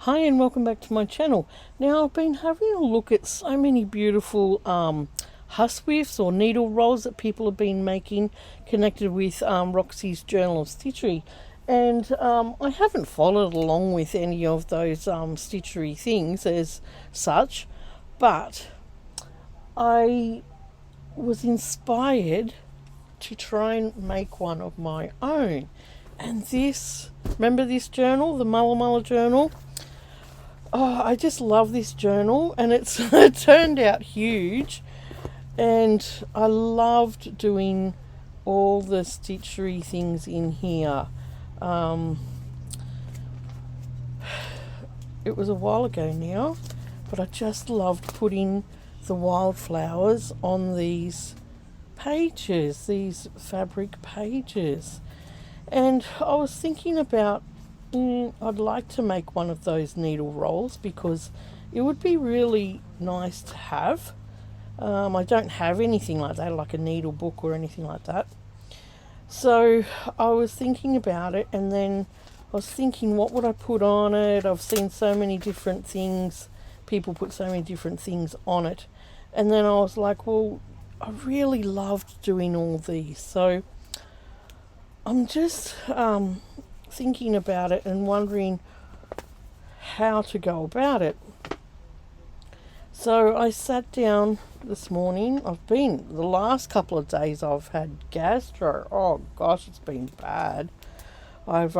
Hi and welcome back to my channel. Now I've been having a look at so many beautiful Huswifs or needle rolls that people have been making connected with Roxy's Journal of Stitchery, and I haven't followed along with any of those stitchery things as such, but I was inspired to try and make one of my own. And this, remember this journal, the Mulla Mulla journal? Oh, I just love this journal, and it turned out huge, and I loved doing all the stitchery things in here. It was a while ago now, but I just loved putting the wildflowers on these pages, these fabric pages. And I was thinking about, I'd like to make one of those needle rolls because it would be really nice to have. I don't have anything like that, like a needle book or anything like that. So I was thinking about it, and then I was thinking, what would I put on it? I've seen so many different things. People put so many different things on it. And then I was like, well, I really loved doing all these. So I'm just thinking about it and wondering how to go about it. So I sat down this morning. The last couple of days I've had gastro. Oh gosh, it's been bad. I've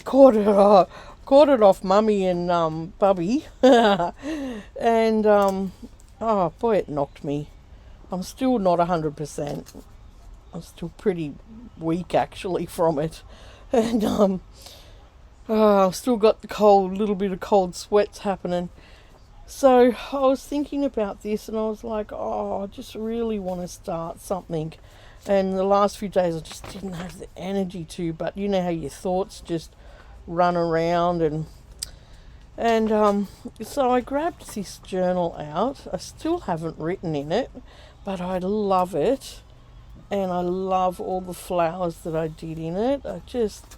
caught it off Mummy and Bubby. And oh boy, it knocked me. I'm still not 100%. I'm still pretty weak actually from it. And I've still got the little bit of cold sweats happening. So I was thinking about this, and I was like, oh, I just really want to start something. And the last few days I just didn't have the energy to, but you know how your thoughts just run around, and so I grabbed this journal out. I still haven't written in it, but I love it, and I love all the flowers that I did in it. I just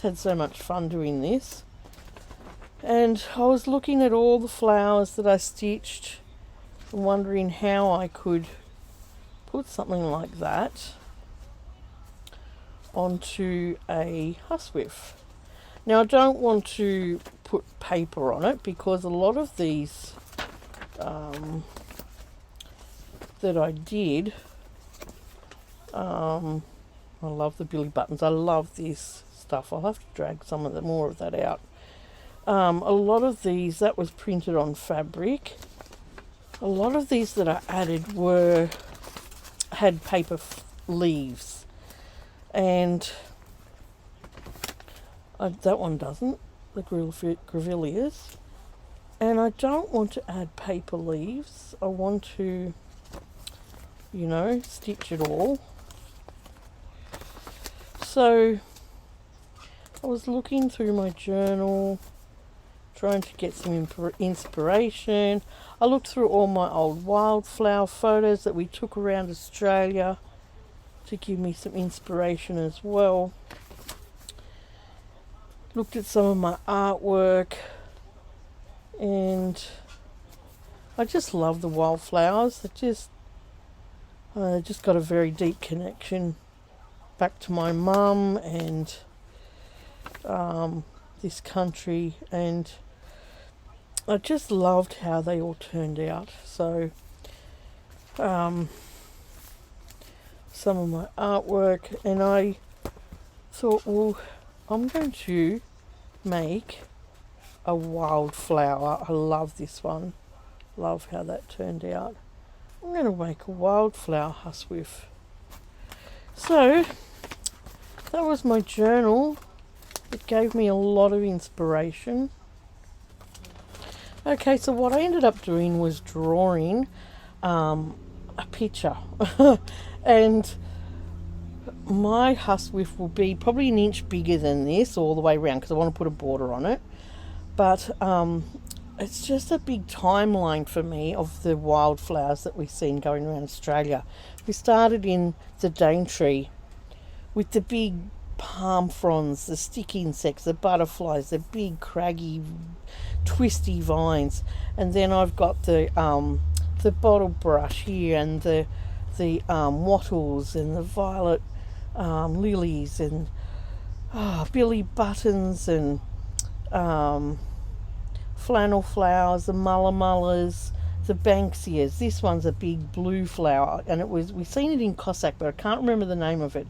had so much fun doing this. And I was looking at all the flowers that I stitched and wondering how I could put something like that onto a Huswif. Now I don't want to put paper on it because a lot of these that I did, I love the Billy buttons. I love this stuff. I'll have to drag some of more of that out. A lot of these, that was printed on fabric. A lot of these that I added had paper leaves, and that one doesn't, the grevilleas. And I don't want to add paper leaves. I want to, stitch it all. So I was looking through my journal, trying to get some inspiration. I looked through all my old wildflower photos that we took around Australia to give me some inspiration as well. Looked at some of my artwork, and I just love the wildflowers. I just got a very deep connection back to my mum and this country, and I just loved how they all turned out. So some of my artwork, and I thought, well, I'm going to make a wildflower. I love this one. Love how that turned out. I'm going to make a wildflower Huswif. So that was my journal. It gave me a lot of inspiration. Okay, so what I ended up doing was drawing a picture. And my Huswif will be probably an inch bigger than this all the way around because I want to put a border on it. But it's just a big timeline for me of the wildflowers that we've seen going around Australia. We started in the Daintree with the big palm fronds, the stick insects, the butterflies, the big craggy twisty vines. And then I've got the bottle brush here, and the wattles, and the violet lilies, and billy buttons, and flannel flowers, the mullas, the banksias. This one's a big blue flower, and we've seen it in Cossack, but I can't remember the name of it.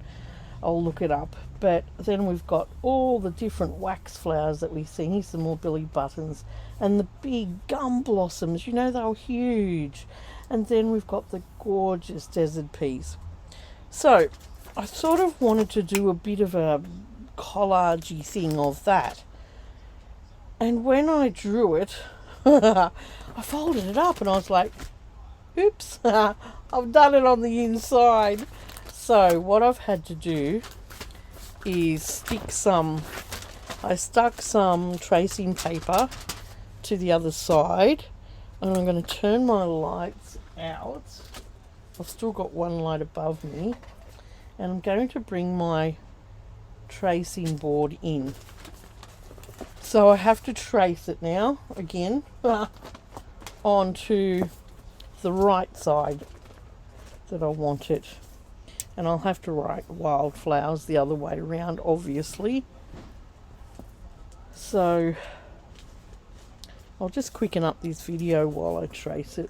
I'll look it up. But then we've got all the different wax flowers that we've seen. Here's some more billy buttons, and the big gum blossoms, you know, they were huge. And then we've got the gorgeous desert peas. So I sort of wanted to do a bit of a collagey thing of that. And when I drew it, I folded it up and I was like, oops, I've done it on the inside. So what I've had to do is I stuck some tracing paper to the other side, and I'm going to turn my lights out. I've still got one light above me, and I'm going to bring my tracing board in. So I have to trace it now again onto the right side that I want it. And I'll have to write wildflowers the other way around, obviously. So I'll just quicken up this video while I trace it.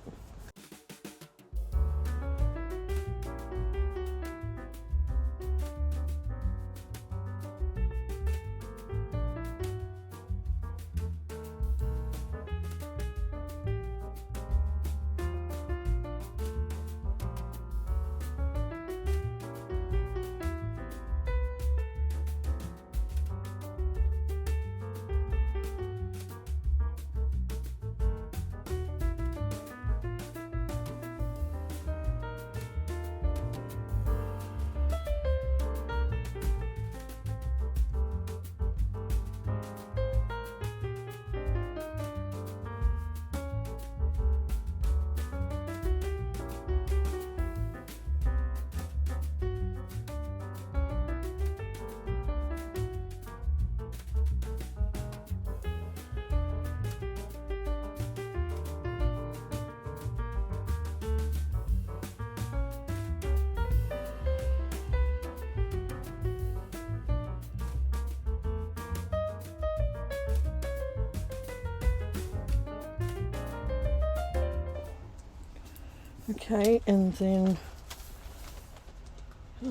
Okay, and then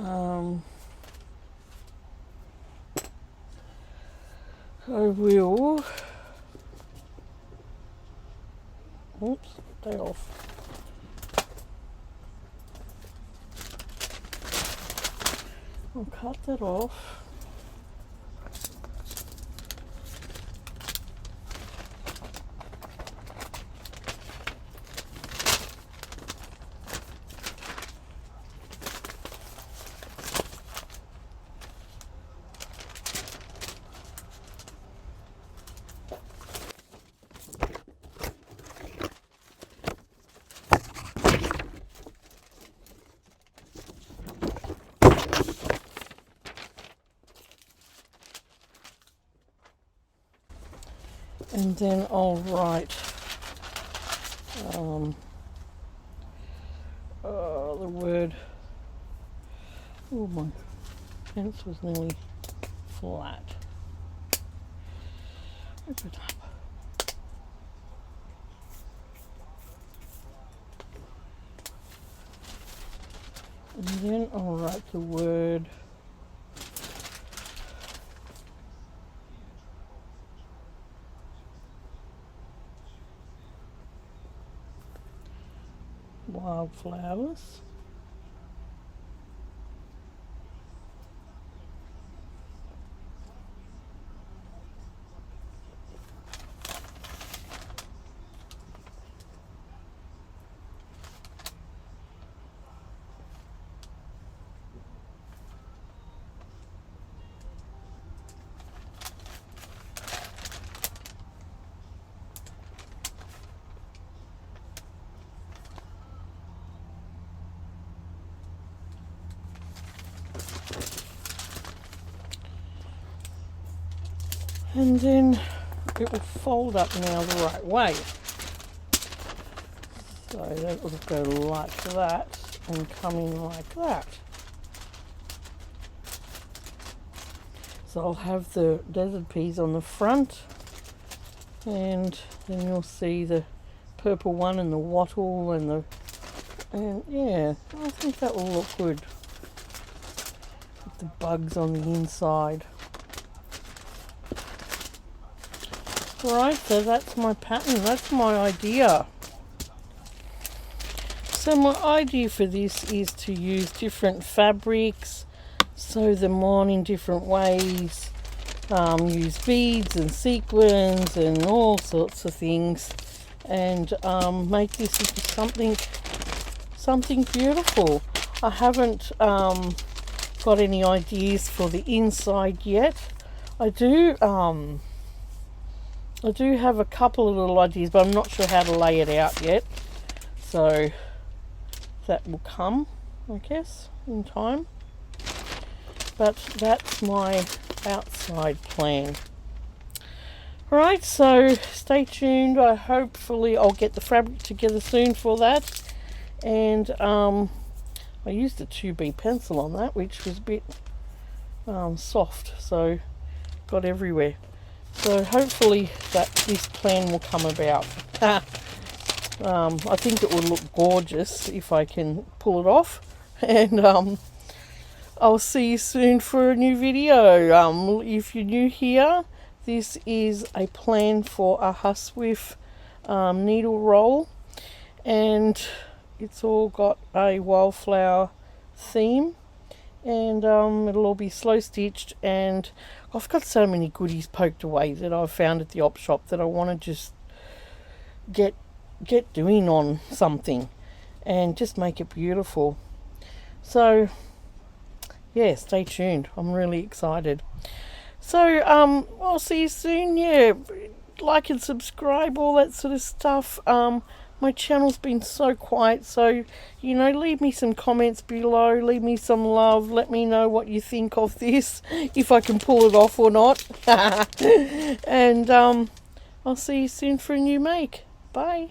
I will, oops, stay off. I'll cut that off. And then I'll write the word. Oh, my fence was nearly flat. Open it up. And then I'll write the word wildflowers. And then it will fold up now the right way. So that will go like that and come in like that. So I'll have the desert peas on the front, and then you'll see the purple one and the wattle and yeah, I think that will look good with the bugs on the inside. Right, so that's my pattern, that's my idea. So my idea for this is to use different fabrics, sew them on in different ways, use beads and sequins and all sorts of things, and make this into something beautiful. I haven't got any ideas for the inside yet. I do have a couple of little ideas, but I'm not sure how to lay it out yet. So that will come, I guess, in time. But that's my outside plan. Right, so stay tuned. Hopefully I'll get the fabric together soon for that. And I used a 2B pencil on that, which was a bit soft, so got everywhere. So hopefully this plan will come about. I think it will look gorgeous if I can pull it off. And I'll see you soon for a new video. If you're new here, this is a plan for a Huswif needle roll, and it's all got a wildflower theme, and it'll all be slow stitched, and I've got so many goodies poked away that I've found at the OpShop that I want to just get doing on something and just make it beautiful. So yeah, stay tuned. I'm really excited. So I'll see you soon. Yeah, like and subscribe, all that sort of stuff. My channel's been so quiet, so leave me some comments below, leave me some love, let me know what you think of this, if I can pull it off or not. And I'll see you soon for a new make. Bye.